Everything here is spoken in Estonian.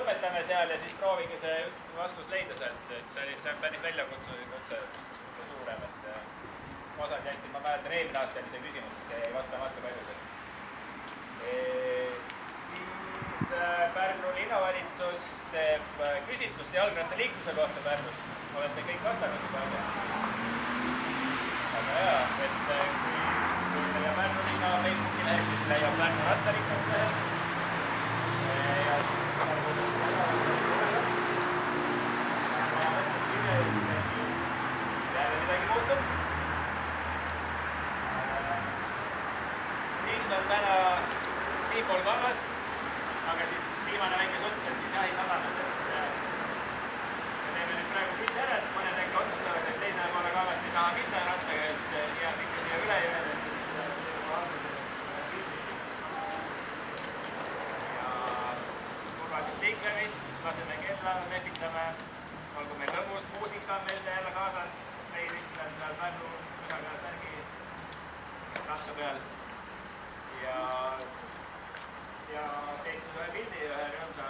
lõpetame seal ja siis proovige see vastus leida sealt, et see on päris väljakutse suurem, et osad jätsin, ma mäletan, eelmine aasta oli see küsimus, et see jäi vastamata paljudel. Siis Pärnu linnavalitsus teeb küsitlust jalgrattaliikluse kohta Pärnus. Olete kõik vastanud juba, aga hea, et kui meie Pärnu linna Facebooki lehel, siis leiab Pärnu rattaliiklus lehel. Ja siis jälle midagi muutub. Hind on täna siinpool kallast, aga siis viimane väike suts, et siis jahi sadanud. Me teeme nüüd praegu pildi ära, et mõned äkki otsustavad, et teisele poole kallast ei taha minna rattaga, et jääb ikka siia üle jääda. Ja turvalist liiklemist, laseme kella, lehvitame. Olgu meil lõbus, muusika on meil jälle kaasas. Meil istun seal Pärnu üsega särgi ratta peal. Ja teinud ühe pildi, ühe rõõmsa